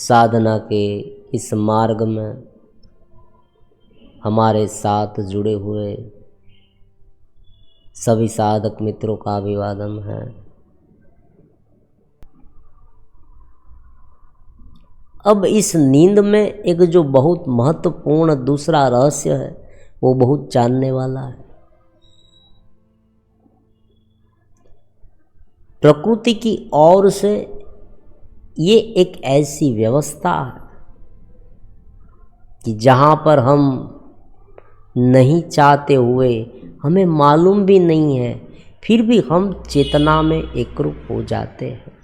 साधना के इस मार्ग में हमारे साथ जुड़े हुए सभी साधक मित्रों का अभिवादन है। अब इस नींद में एक जो बहुत महत्वपूर्ण दूसरा रहस्य है वो बहुत जानने वाला है। प्रकृति की ओर से ये एक ऐसी व्यवस्था है कि जहाँ पर हम नहीं चाहते हुए, हमें मालूम भी नहीं है, फिर भी हम चेतना में एकरूप हो जाते हैं।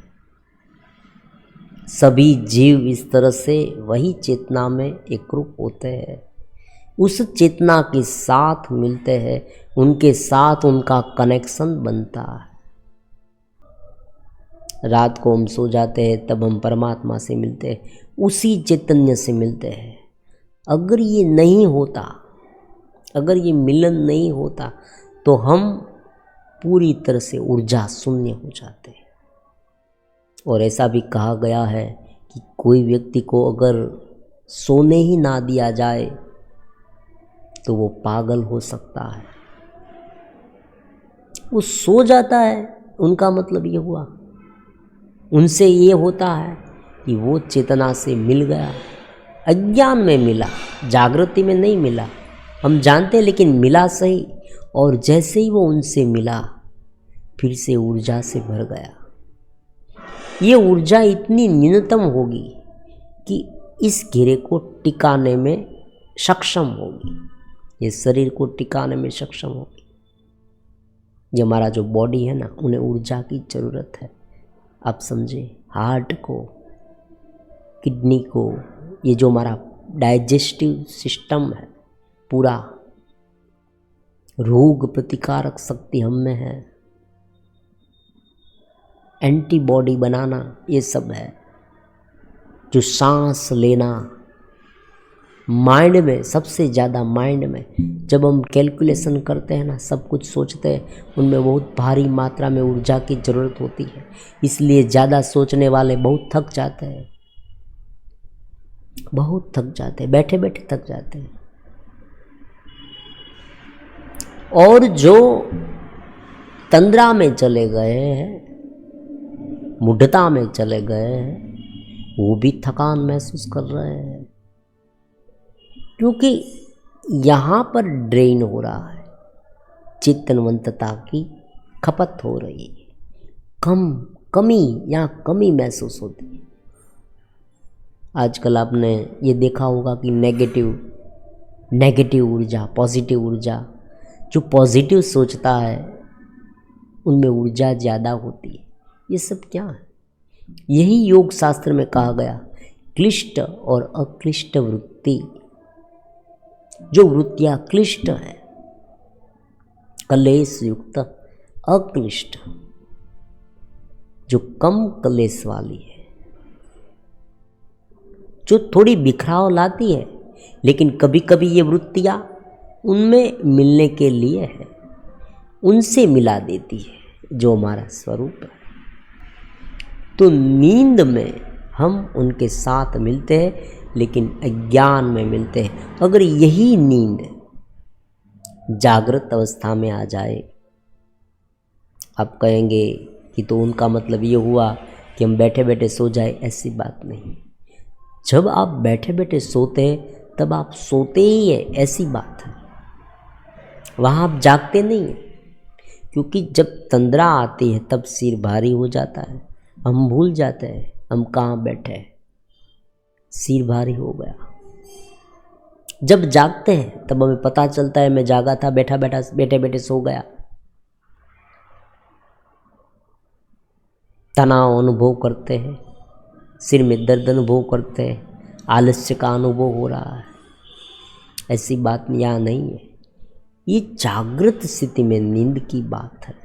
सभी जीव इस तरह से वही चेतना में एकरूप होते हैं, उस चेतना के साथ मिलते हैं, उनके साथ उनका कनेक्शन बनता है। रात को हम सो जाते हैं तब हम परमात्मा से मिलते हैं, उसी चैतन्य से मिलते हैं। अगर ये नहीं होता, अगर ये मिलन नहीं होता तो हम पूरी तरह से ऊर्जा शून्य हो जाते हैं। और ऐसा भी कहा गया है कि कोई व्यक्ति को अगर सोने ही ना दिया जाए तो वो पागल हो सकता है। वो सो जाता है, उनका मतलब ये हुआ, उनसे ये होता है कि वो चेतना से मिल गया। अज्ञान में मिला, जागृति में नहीं मिला, हम जानते हैं, लेकिन मिला सही। और जैसे ही वो उनसे मिला फिर से ऊर्जा से भर गया। ये ऊर्जा इतनी न्यूनतम होगी कि इस घेरे को टिकाने में सक्षम होगी, ये शरीर को टिकाने में सक्षम होगी। ये हमारा जो बॉडी है ना, उन्हें ऊर्जा की ज़रूरत है। आप समझे, हार्ट को, किडनी को, ये जो हमारा डाइजेस्टिव सिस्टम है पूरा, रोग प्रतिकारक शक्ति हम में है, एंटीबॉडी बनाना, ये सब है। जो सांस लेना, माइंड में, सबसे ज़्यादा माइंड में जब हम कैलकुलेशन करते हैं ना, सब कुछ सोचते हैं, उनमें बहुत भारी मात्रा में ऊर्जा की ज़रूरत होती है। इसलिए ज़्यादा सोचने वाले बहुत थक जाते हैं, बहुत थक जाते हैं, बैठे बैठे थक जाते हैं। और जो तंद्रा में चले गए हैं, मूढ़ता में चले गए हैं, वो भी थकान महसूस कर रहे हैं, क्योंकि यहाँ पर ड्रेन हो रहा है, चेतनवंतता की खपत हो रही है, कमी महसूस होती है। आजकल आपने ये देखा होगा कि नेगेटिव ऊर्जा, पॉजिटिव ऊर्जा, जो पॉजिटिव सोचता है उनमें ऊर्जा ज़्यादा होती है। ये सब क्या है? यही योग शास्त्र में कहा गया, क्लिष्ट और अक्लिष्ट वृत्ति। जो वृत्तियाँ क्लिष्ट है, कलेश युक्त, अक्लिष्ट जो कम कलेश वाली है, जो थोड़ी बिखराव लाती है, लेकिन कभी कभी ये वृत्तियाँ उनमें मिलने के लिए है, उनसे मिला देती है जो हमारा स्वरूप है। तो नींद में हम उनके साथ मिलते हैं, लेकिन अज्ञान में मिलते हैं। अगर यही नींद जागृत अवस्था में आ जाए, आप कहेंगे कि तो उनका मतलब ये हुआ कि हम बैठे बैठे सो जाए। ऐसी बात नहीं। जब आप बैठे बैठे सोते हैं तब आप सोते ही है, ऐसी बात है। वहाँ आप जागते नहीं हैं, क्योंकि जब तंद्रा आती है तब सिर भारी हो जाता है, हम भूल जाते हैं हम कहाँ बैठे हैं, सिर भारी हो गया। जब जागते हैं तब हमें पता चलता है मैं जागा था, बैठे बैठे सो गया। तनाव अनुभव करते हैं, सिर में दर्द अनुभव करते हैं, आलस्य का अनुभव हो रहा है। ऐसी बात यहाँ नहीं है। ये जागृत स्थिति में नींद की बात है।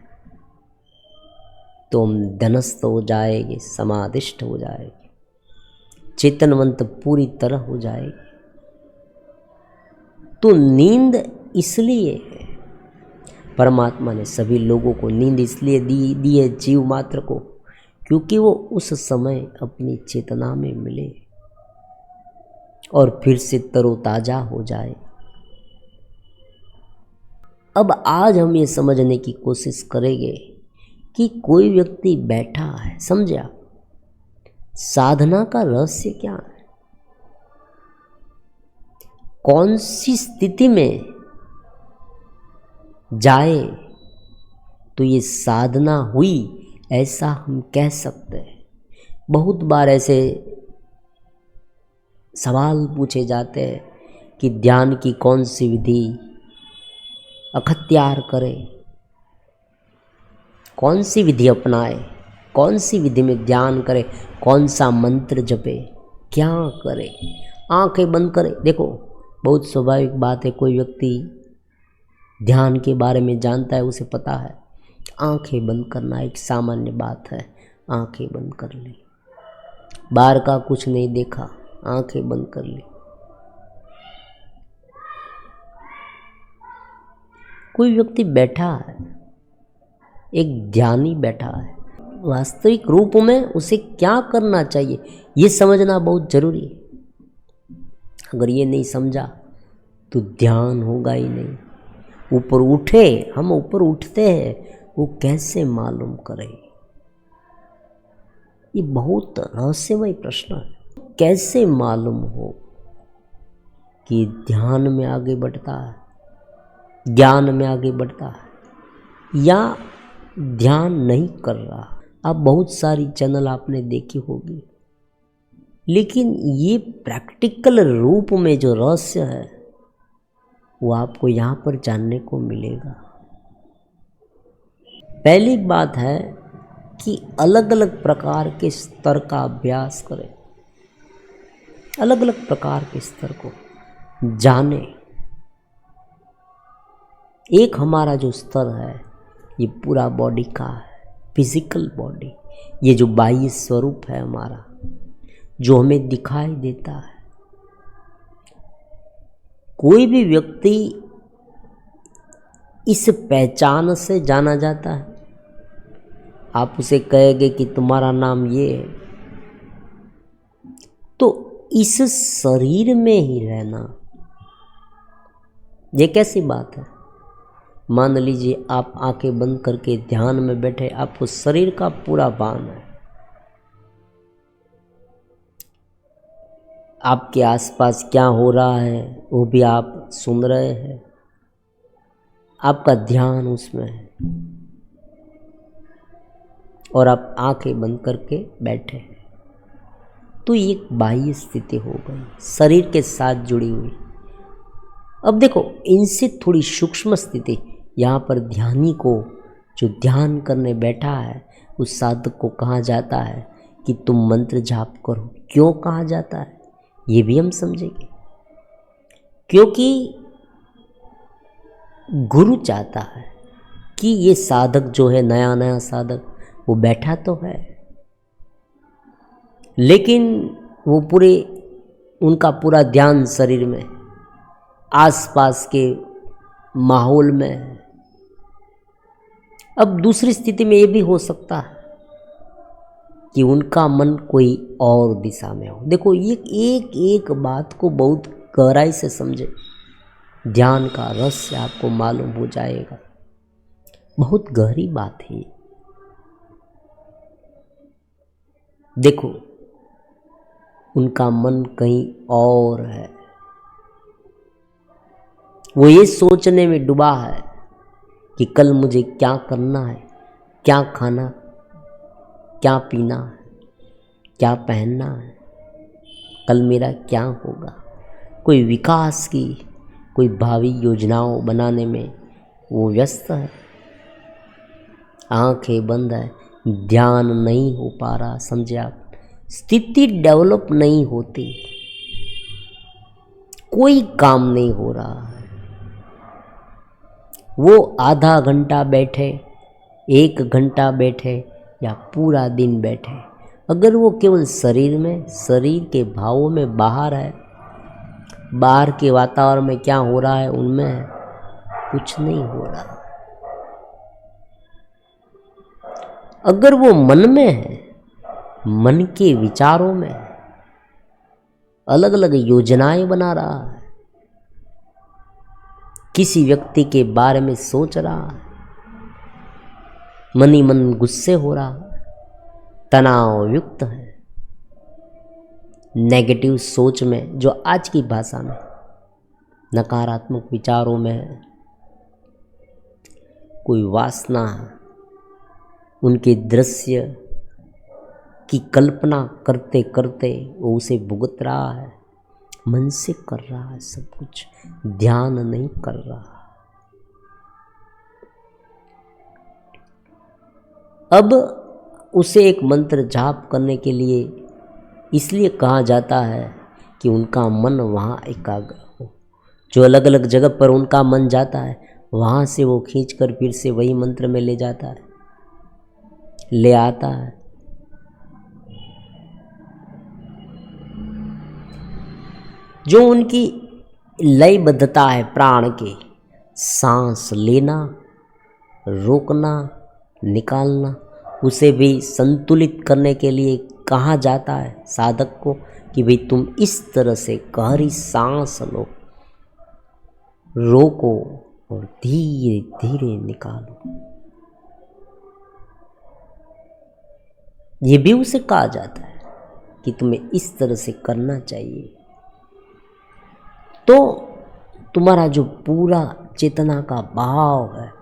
तो हम ध्यानस्थ हो जाएंगे, समाधिष्ठ हो जाएंगे, चेतनवंत पूरी तरह हो जाएगी। तो नींद इसलिए है, परमात्मा ने सभी लोगों को नींद इसलिए दी है, जीव मात्र को, क्योंकि वो उस समय अपनी चेतना में मिले। और फिर से तरोताजा हो जाए। अब आज हम ये समझने की कोशिश करेंगे कि कोई व्यक्ति बैठा है, समझा, साधना का रहस्य क्या है, कौन सी स्थिति में जाए तो ये साधना हुई, ऐसा हम कह सकते हैं। बहुत बार ऐसे सवाल पूछे जाते हैं कि ध्यान की कौन सी विधि अख्तियार करे, कौन सी विधि अपनाए, कौन सी विधि में ध्यान करे, कौन सा मंत्र जपे, क्या करे, आंखें बंद करे। देखो, बहुत स्वाभाविक बात है, कोई व्यक्ति ध्यान के बारे में जानता है, उसे पता है आंखें बंद करना एक सामान्य बात है। आंखें बंद कर ली, बाहर का कुछ नहीं देखा, आंखें बंद कर ली। कोई व्यक्ति बैठा है, एक ध्यानी बैठा है, वास्तविक रूप में उसे क्या करना चाहिए ये समझना बहुत जरूरी है। अगर ये नहीं समझा तो ध्यान होगा ही नहीं। ऊपर उठे, हम ऊपर उठते हैं, वो कैसे मालूम करें? ये बहुत रहस्यमय प्रश्न है। कैसे मालूम हो कि ध्यान में आगे बढ़ता है, ज्ञान में आगे बढ़ता है, या ध्यान नहीं कर रहा? अब बहुत सारी चैनल आपने देखी होगी, लेकिन ये प्रैक्टिकल रूप में जो रहस्य है वो आपको यहाँ पर जानने को मिलेगा। पहली बात है कि अलग अलग प्रकार के स्तर का अभ्यास करें, अलग अलग प्रकार के स्तर को जाने। एक हमारा जो स्तर है ये पूरा बॉडी का है, फिजिकल बॉडी, ये जो बाह्य स्वरूप है हमारा, जो हमें दिखाई देता है। कोई भी व्यक्ति इस पहचान से जाना जाता है। आप उसे कहेंगे कि तुम्हारा नाम ये है, तो इस शरीर में ही रहना ये कैसी बात है? मान लीजिए आप आंखें बंद करके ध्यान में बैठे, आपको शरीर का पूरा भान है, आपके आसपास क्या हो रहा है वो भी आप सुन रहे हैं, आपका ध्यान उसमें है और आप आंखें बंद करके बैठे हैं। तो ये एक बाह्य स्थिति हो गई, शरीर के साथ जुड़ी हुई। अब देखो, इनसे थोड़ी सूक्ष्म स्थिति, यहाँ पर ध्यानी को, जो ध्यान करने बैठा है, उस साधक को कहा जाता है कि तुम मंत्र जाप करो। क्यों कहा जाता है ये भी हम समझेंगे। क्योंकि गुरु चाहता है कि ये साधक जो है, नया नया साधक, वो बैठा तो है लेकिन वो उनका पूरा ध्यान शरीर में, आसपास के माहौल में है। अब दूसरी स्थिति में ये भी हो सकता है कि उनका मन कोई और दिशा में हो। देखो, ये एक एक बात को बहुत गहराई से समझे, ध्यान का रहस्य आपको मालूम हो जाएगा। बहुत गहरी बात है। देखो, उनका मन कहीं और है, वो ये सोचने में डूबा है कि कल मुझे क्या करना है, क्या खाना, क्या पीना है, क्या पहनना है, कल मेरा क्या होगा। कोई विकास की, कोई भावी योजनाओं बनाने में वो व्यस्त है। आंखें बंद है, ध्यान नहीं हो पा रहा। समझे आप? स्थिति डेवलप नहीं होती, कोई काम नहीं हो रहा है। वो आधा घंटा बैठे, 1 घंटा बैठे या पूरा दिन बैठे, अगर वो केवल शरीर में, शरीर के भावों में बाहर है, बाहर के वातावरण में क्या हो रहा है उनमें है, कुछ नहीं हो रहा। अगर वो मन में है, मन के विचारों में है, अलग अलग योजनाएं बना रहा है, किसी व्यक्ति के बारे में सोच रहा है, मन ही मन गुस्से हो रहा है, तनाव युक्त है, नेगेटिव सोच में, जो आज की भाषा में नकारात्मक विचारों में है, कोई वासना, उनके दृश्य की कल्पना करते करते वो उसे भुगत रहा है, मन से कर रहा है सब कुछ, ध्यान नहीं कर रहा। अब उसे एक मंत्र जाप करने के लिए इसलिए कहा जाता है कि उनका मन वहाँ एकाग्र हो। जो अलग अलग जगह पर उनका मन जाता है, वहाँ से वो खींचकर फिर से वही मंत्र में ले जाता है, ले आता है। जो उनकी लयबद्धता है प्राण के, सांस लेना, रोकना, निकालना, उसे भी संतुलित करने के लिए कहा जाता है साधक को कि भाई तुम इस तरह से गहरी सांस लो, रोको और धीरे धीरे निकालो। ये भी उसे कहा जाता है कि तुम्हें इस तरह से करना चाहिए। तो तुम्हारा जो पूरा चेतना का भाव है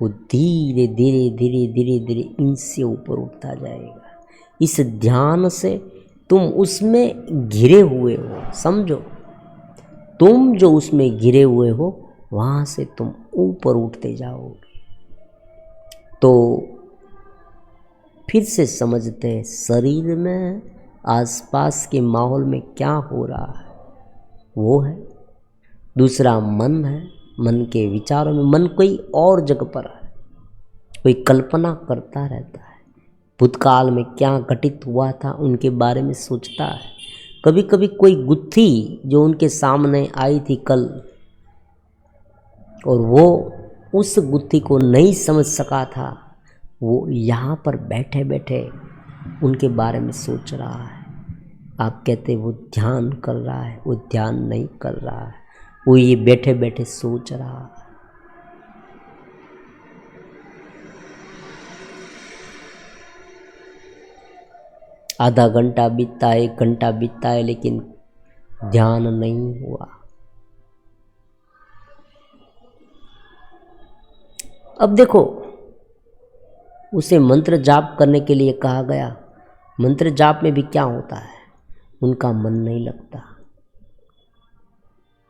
वो धीरे धीरे धीरे धीरे धीरे इनसे ऊपर उठता जाएगा। इस ध्यान से तुम उसमें घिरे हुए हो, समझो, तुम जो उसमें घिरे हुए हो वहाँ से तुम ऊपर उठते जाओगे। तो फिर से समझते हैं शरीर में, आसपास के माहौल में क्या हो रहा है वो है। दूसरा मन है, मन के विचारों में, मन कोई और जगह पर है, कोई कल्पना करता रहता है, भूतकाल में क्या घटित हुआ था उनके बारे में सोचता है। कभी कभी कोई गुत्थी जो उनके सामने आई थी कल और वो उस गुत्थी को नहीं समझ सका था, वो यहाँ पर बैठे बैठे उनके बारे में सोच रहा है। आप कहते वो ध्यान कर रहा है, वो ध्यान नहीं कर रहा है, वो ये बैठे बैठे सोच रहा है। आधा घंटा बीतता है, 1 घंटा बीतता है, लेकिन ध्यान नहीं हुआ। अब देखो, उसे मंत्र जाप करने के लिए कहा गया। मंत्र जाप में भी क्या होता है, उनका मन नहीं लगता।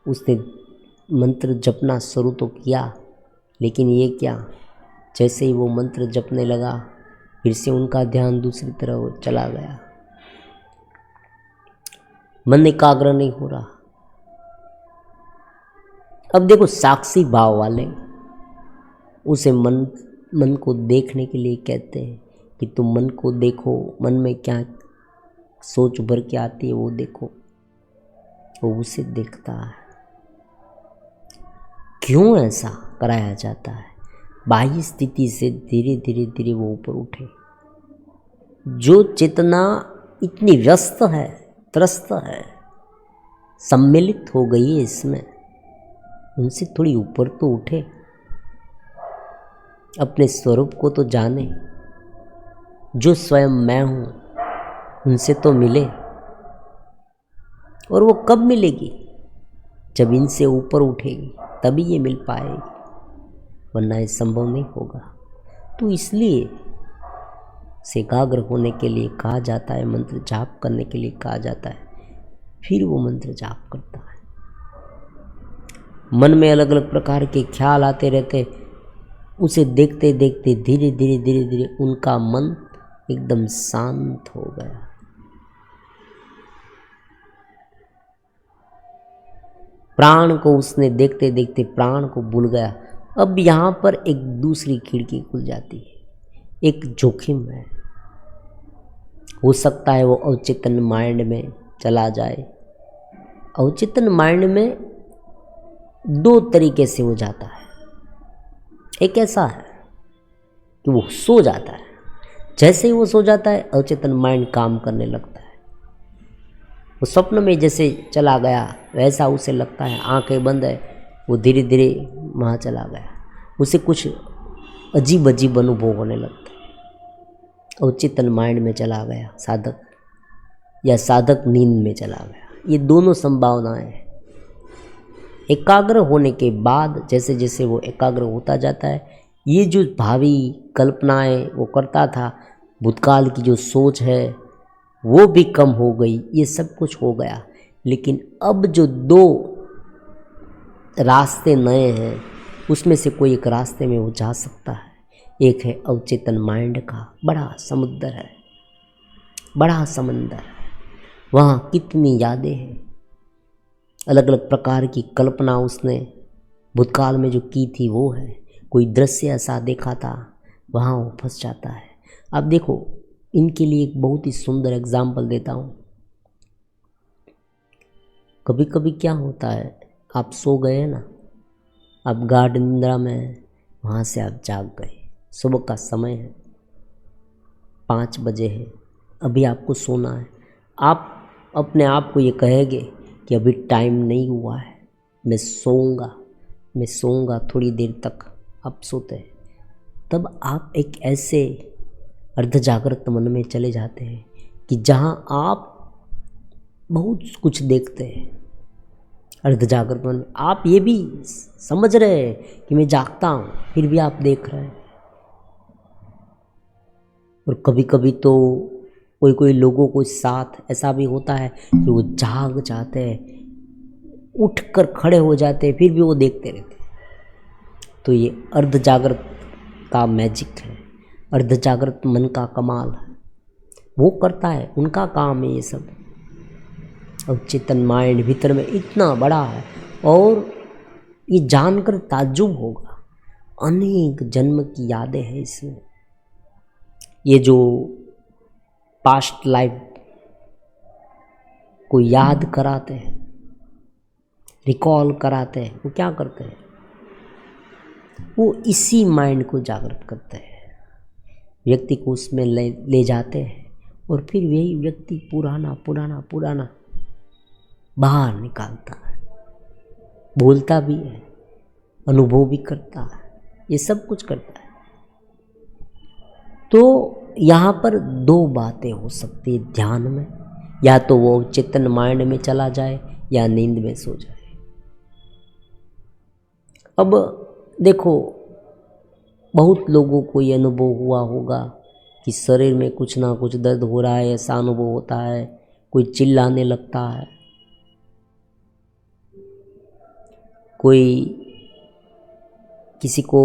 उसने मंत्र जपना शुरू तो किया, लेकिन ये क्या, जैसे ही वो मंत्र जपने लगा फिर से उनका ध्यान दूसरी तरफ चला गया, मन एकाग्र नहीं हो रहा। अब देखो, साक्षी भाव वाले उसे मन को देखने के लिए कहते हैं कि तुम मन को देखो, मन में क्या सोच उभर के आती है वो देखो। वो उसे देखता है। क्यों ऐसा कराया जाता है? बाह्य स्थिति से धीरे धीरे धीरे वो ऊपर उठे। जो चेतना इतनी व्यस्त है, त्रस्त है, सम्मिलित हो गई है इसमें, उनसे थोड़ी ऊपर तो उठे, अपने स्वरूप को तो जाने। जो स्वयं मैं हूँ उनसे तो मिले। और वो कब मिलेगी? जब इनसे ऊपर उठेगी तभी ये मिल पाएगी, वरना ये संभव नहीं होगा। तो इसलिए से एकाग्र होने के लिए कहा जाता है, मंत्र जाप करने के लिए कहा जाता है। फिर वो मंत्र जाप करता है। मन में अलग अलग प्रकार के ख्याल आते रहते, उसे देखते देखते धीरे धीरे धीरे धीरे उनका मन एकदम शांत हो गया। प्राण को उसने देखते देखते प्राण को भूल गया। अब यहाँ पर एक दूसरी खिड़की खुल जाती है, एक जोखिम है। हो सकता है वो अवचेतन माइंड में चला जाए। अवचेतन माइंड में 2 तरीके से हो जाता है। एक ऐसा है कि वो सो जाता है, जैसे ही वो सो जाता है अवचेतन माइंड काम करने लगता है। वो स्वप्न में जैसे चला गया वैसा उसे लगता है, आंखें बंद है, वो धीरे धीरे वहाँ चला गया। उसे कुछ अजीब अजीब अनुभव होने लगता है और चेतन माइंड में चला गया साधक, या साधक नींद में चला गया। ये दोनों संभावनाएं हैं। एकाग्र होने के बाद जैसे जैसे वो एकाग्र होता जाता है, ये जो भावी कल्पनाएं वो करता था, भूतकाल की जो सोच है वो भी कम हो गई, ये सब कुछ हो गया। लेकिन अब जो दो रास्ते नए हैं उसमें से कोई एक रास्ते में वो जा सकता है। एक है अवचेतन माइंड का बड़ा समुद्र है, बड़ा समंदर है, वहाँ कितनी यादें हैं, अलग अलग प्रकार की कल्पना उसने भूतकाल में जो की थी वो है। कोई दृश्य ऐसा देखा था, वहाँ वो फंस जाता है। अब देखो, इनके लिए एक बहुत ही सुंदर एग्जाम्पल देता हूँ। कभी कभी क्या होता है, आप सो गए ना, आप गाढ़ निद्रा में, वहाँ से आप जाग गए, सुबह का समय है, 5 बजे है, अभी आपको सोना है। आप अपने आप को ये कहेंगे कि अभी टाइम नहीं हुआ है, मैं सोऊंगा थोड़ी देर तक। आप सोते हैं, तब आप एक ऐसे अर्ध जागृत मन में चले जाते हैं कि जहाँ आप बहुत कुछ देखते हैं। अर्ध जागृत मन में आप ये भी समझ रहे हैं कि मैं जागता हूँ, फिर भी आप देख रहे हैं। और कभी कभी तो कोई लोगों को साथ ऐसा भी होता है कि वो जाग जाते हैं, उठकर खड़े हो जाते हैं, फिर भी वो देखते रहते हैं। तो ये अर्ध जागृत का मैजिक है, अर्ध जागृत मन का कमाल है। वो करता है, उनका काम है ये सब। और चेतन माइंड भीतर में इतना बड़ा है, और ये जानकर ताज्जुब होगा, अनेक जन्म की यादें हैं इसमें। ये जो पास्ट लाइफ को याद कराते हैं, रिकॉल कराते हैं, वो क्या करते हैं, वो इसी माइंड को जागृत करते हैं, व्यक्ति को उसमें ले जाते हैं, और फिर वही व्यक्ति पुराना बाहर निकालता है, बोलता भी है, अनुभव भी करता है, ये सब कुछ करता है। तो यहाँ पर 2 बातें हो सकती है ध्यान में, या तो वो चेतन माइंड में चला जाए या नींद में सो जाए। अब देखो, बहुत लोगों को ये अनुभव हुआ होगा कि शरीर में कुछ ना कुछ दर्द हो रहा है, ऐसा अनुभव होता है, कोई चिल्लाने लगता है, कोई किसी को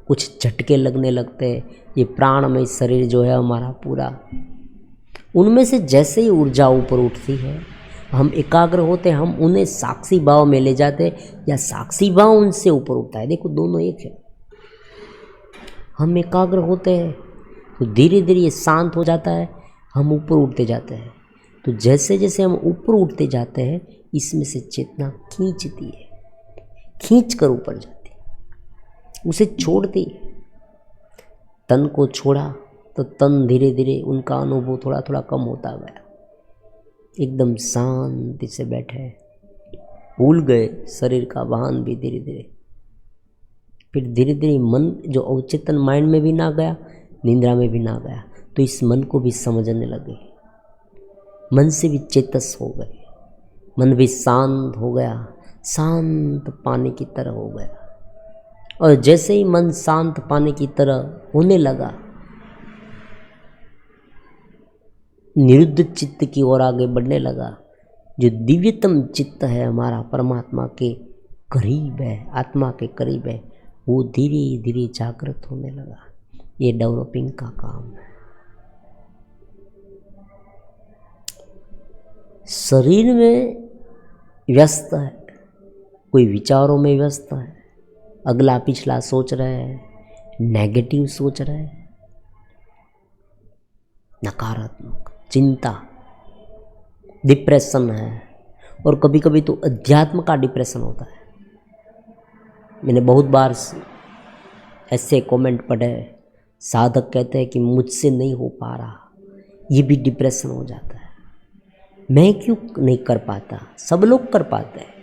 कुछ झटके लगने लगते हैं। ये प्राणमय शरीर जो है हमारा पूरा, उनमें से जैसे ही ऊर्जा ऊपर उठती है, हम एकाग्र होते हैं, हम उन्हें साक्षी भाव में ले जाते हैं, या साक्षी भाव उनसे ऊपर उठता है। देखो, दोनों एक है। हम एकाग्र होते हैं तो धीरे धीरे ये शांत हो जाता है, हम ऊपर उठते जाते हैं। तो जैसे जैसे हम ऊपर उठते जाते हैं, इसमें से चेतना खींचती है, खींच कर ऊपर जाती है, उसे छोड़ती है। तन को छोड़ा तो तन धीरे धीरे उनका अनुभव थोड़ा थोड़ा कम होता गया, एकदम शांति से बैठे, भूल गए शरीर का वाहन भी धीरे धीरे। फिर धीरे धीरे मन जो अवचेतन माइंड में भी ना गया, निंद्रा में भी ना गया, तो इस मन को भी समझने लगे, मन से भी चेतस हो गए, मन भी शांत हो गया, शांत पानी की तरह हो गया। और जैसे ही मन शांत पानी की तरह होने लगा, निरुद्ध चित्त की ओर आगे बढ़ने लगा। जो दिव्यतम चित्त है हमारा, परमात्मा के करीब है, आत्मा के करीब है, वो धीरे धीरे जागृत होने लगा। ये डेवलपिंग का काम है। शरीर में व्यस्त है, कोई विचारों में व्यस्त है, अगला पिछला सोच रहे हैं, नेगेटिव सोच रहे हैं, नकारात्मक चिंता, डिप्रेशन है, और कभी कभी तो अध्यात्म का डिप्रेशन होता है। मैंने बहुत बार ऐसे कमेंट पढ़े, साधक कहते हैं कि मुझसे नहीं हो पा रहा, ये भी डिप्रेशन हो जाता है। मैं क्यों नहीं कर पाता, सब लोग कर पाते हैं,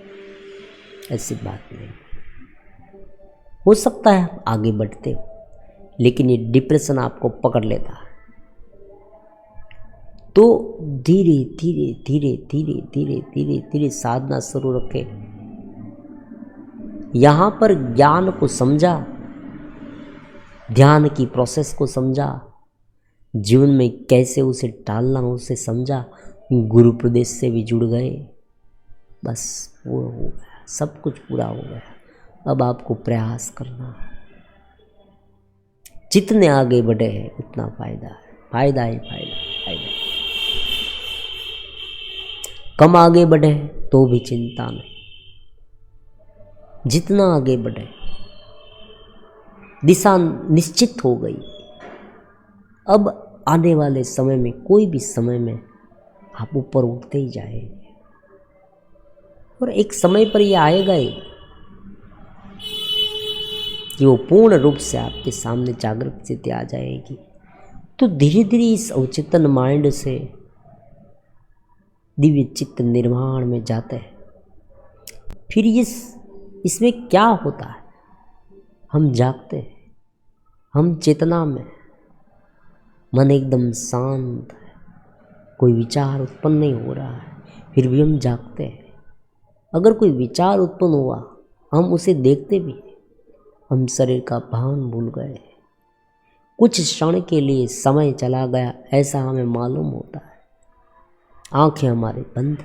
ऐसी बात नहीं। हो सकता है आप आगे बढ़ते हो, लेकिन ये डिप्रेशन आपको पकड़ लेता है। तो धीरे धीरे धीरे धीरे धीरे धीरे धीरे साधना शुरू रखें। यहाँ पर ज्ञान को समझा, ध्यान की प्रोसेस को समझा, जीवन में कैसे उसे टालना उसे समझा, गुरु प्रदेश से भी जुड़ गए, बस पूरा हो गया, सब कुछ पूरा हो गया। अब आपको प्रयास करना है, जितने आगे बढ़े हैं उतना फायदा है, फायदा ही फायदा, फायदा। कम आगे बढ़े तो भी चिंता नहीं, जितना आगे बढ़े दिशा निश्चित हो गई। अब आने वाले समय में कोई भी समय में आप ऊपर उठते ही जाएंगे, और एक समय पर यह आएगा ही कि वो पूर्ण रूप से आपके सामने जागृत स्थिति आ जाएगी। तो धीरे धीरे इस अवचेतन माइंड से दिव्य चित्त निर्माण में जाते हैं। फिर इसमें क्या होता है, हम जागते हैं, हम चेतना में, मन एकदम शांत है, कोई विचार उत्पन्न नहीं हो रहा है, फिर भी हम जागते हैं। अगर कोई विचार उत्पन्न हुआ हम उसे देखते भी, हम शरीर का भान भूल गए, कुछ क्षण के लिए समय चला गया ऐसा हमें मालूम होता है, आंखें हमारे बंद,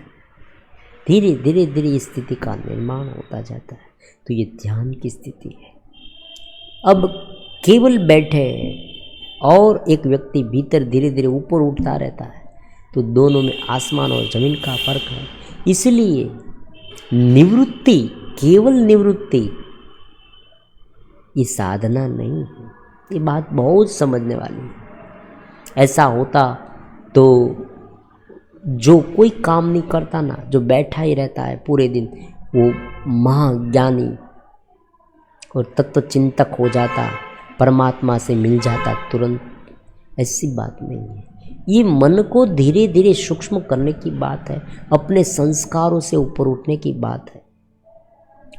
धीरे धीरे धीरे इस स्थिति का निर्माण होता जाता है। तो ये ध्यान की स्थिति है। अब केवल बैठे और एक व्यक्ति भीतर धीरे धीरे ऊपर उठता रहता है, तो दोनों में आसमान और जमीन का फर्क है। इसलिए निवृत्ति, केवल निवृत्ति, ये साधना नहीं है। ये बात बहुत समझने वाली है। ऐसा होता तो जो कोई काम नहीं करता ना, जो बैठा ही रहता है पूरे दिन, वो महाज्ञानी और तत्व चिंतक हो जाता, परमात्मा से मिल जाता तुरंत। ऐसी बात नहीं है। ये मन को धीरे धीरे सूक्ष्म करने की बात है, अपने संस्कारों से ऊपर उठने की बात है,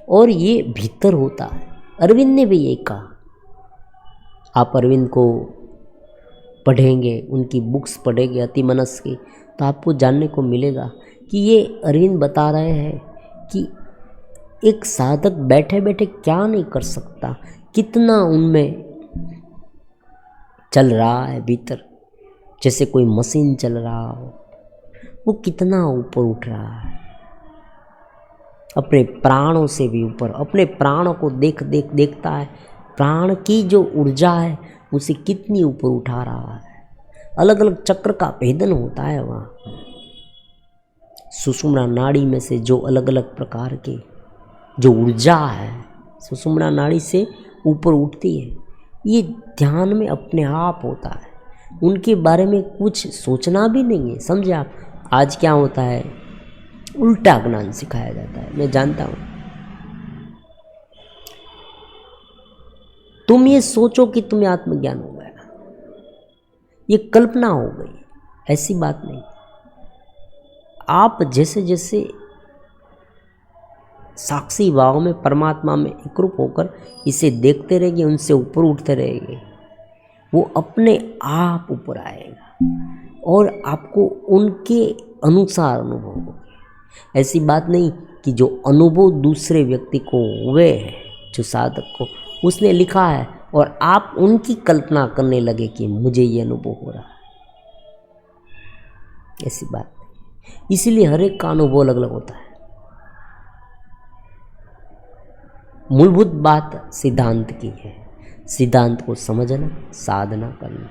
और ये भीतर होता है। अरविंद ने भी ये कहा। आप अरविंद को पढ़ेंगे, उनकी बुक्स पढ़ेंगे अतिमनस की, तो आपको जानने को मिलेगा कि ये अरविंद बता रहे हैं कि एक साधक बैठे बैठे क्या नहीं कर सकता, कितना उनमें चल रहा है भीतर, जैसे कोई मशीन चल रहा हो, वो कितना ऊपर उठ रहा है, अपने प्राणों से भी ऊपर, अपने प्राणों को देखता है, प्राण की जो ऊर्जा है उसे कितनी ऊपर उठा रहा है। अलग अलग चक्र का भेदन होता है वहाँ, सुषुम्ना नाड़ी में से जो अलग अलग प्रकार के जो ऊर्जा है सुषुम्ना नाड़ी से ऊपर उठती है, ये ध्यान में अपने आप होता है। उनके बारे में कुछ सोचना भी नहीं है। समझे आप, आज क्या होता है, उल्टा ज्ञान सिखाया जाता है, मैं जानता हूँ। तुम ये सोचो कि तुम्हें आत्मज्ञान हो गया, ये कल्पना हो गई, ऐसी बात नहीं। आप जैसे जैसे साक्षी भाव में परमात्मा में एकरूप होकर इसे देखते रहेंगे, उनसे ऊपर उठते रहेंगे, वो अपने आप ऊपर आएगा और आपको उनके अनुसार अनुभव होगा। ऐसी बात नहीं कि जो अनुभव दूसरे व्यक्ति को हुए हैं, जो साधक को उसने लिखा है और आप उनकी कल्पना करने लगे कि मुझे ये अनुभव हो रहा है, ऐसी बात नहीं। इसीलिए हर एक का अनुभव अलग अलग होता है। मूलभूत बात सिद्धांत की है, सिद्धांत को समझना, साधना करना,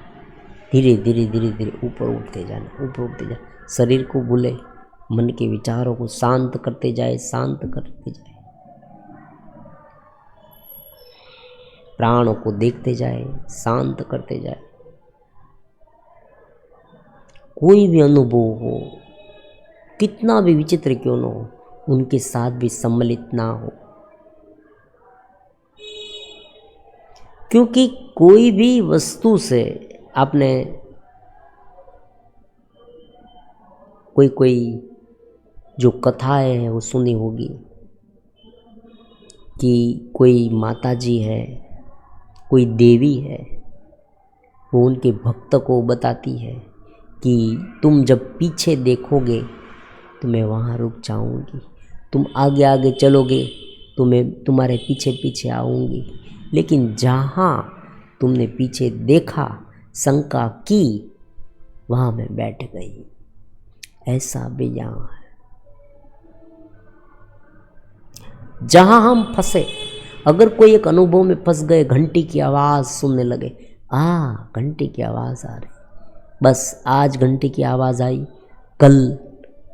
धीरे धीरे धीरे धीरे ऊपर उठते जाना, ऊपर उठते जाना। शरीर को भूले, मन के विचारों को शांत करते जाए, शांत करते जाए, प्राणों को देखते जाए, शांत करते जाए। कोई भी अनुभव हो, कितना भी विचित्र क्यों न हो, उनके साथ भी सम्मिलित ना हो, क्योंकि कोई भी वस्तु से आपने कोई कोई जो कथाएं हैं वो सुनी होगी कि कोई माता जी है, कोई देवी है, वो उनके भक्त को बताती है कि तुम जब पीछे देखोगे तो मैं वहाँ रुक जाऊँगी, तुम आगे आगे चलोगे तो मैं तुम्हारे पीछे पीछे आऊँगी, लेकिन जहाँ तुमने पीछे देखा, शंका की, वहाँ मैं बैठ गई। ऐसा भी यहाँ है। जहाँ हम फंसे, अगर कोई एक अनुभव में फंस गए, घंटी की आवाज़ सुनने लगे, घंटी की आवाज़ आ रही, बस आज घंटी की आवाज़ आई, कल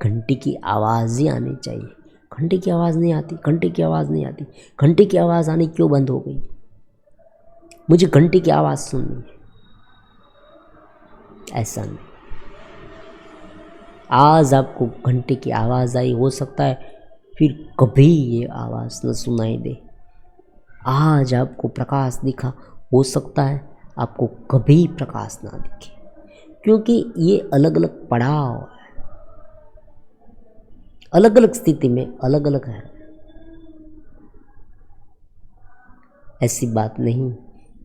घंटी की आवाज़ ही आनी चाहिए। घंटी की आवाज़ नहीं आती, घंटी की आवाज़ नहीं आती, घंटी की आवाज़ आनी क्यों बंद हो गई? मुझे घंटी की आवाज़ सुननी है। ऐसा नहीं। आज आपको घंटी की आवाज़ आई, हो सकता है फिर कभी ये आवाज़ न सुनाई दे। आज आपको प्रकाश दिखा, हो सकता है आपको कभी प्रकाश ना दिखे, क्योंकि ये अलग अलग पड़ाव है, अलग अलग स्थिति में अलग अलग है। ऐसी बात नहीं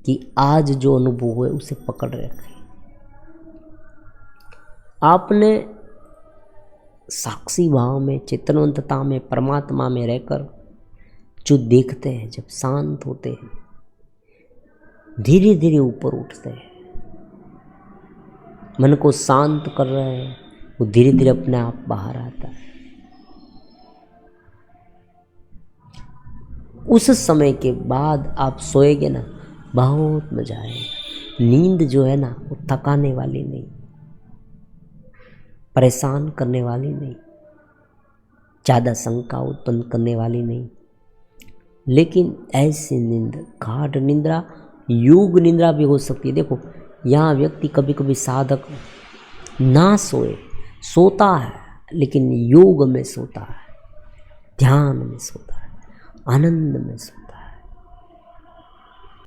कि आज जो अनुभव है उसे पकड़ रखें। आपने साक्षी भाव में, चेतनवंतता में, परमात्मा में रहकर जो देखते हैं, जब शांत होते हैं, धीरे धीरे ऊपर उठते हैं, मन को शांत कर रहे हैं, वो धीरे धीरे अपने आप बाहर आता है। उस समय के बाद आप सोएंगे ना, बहुत मजा आएगा। नींद जो है ना, वो थकाने वाली नहीं, परेशान करने वाली नहीं, ज़्यादा शंका उत्पन्न करने वाली नहीं, लेकिन ऐसी नींद, गाढ़ निंद्रा, योग निंद्रा भी हो सकती है। देखो, यहाँ व्यक्ति कभी कभी साधक ना सोए, सोता है, लेकिन योग में सोता है, ध्यान में सोता है, आनंद में सोता है।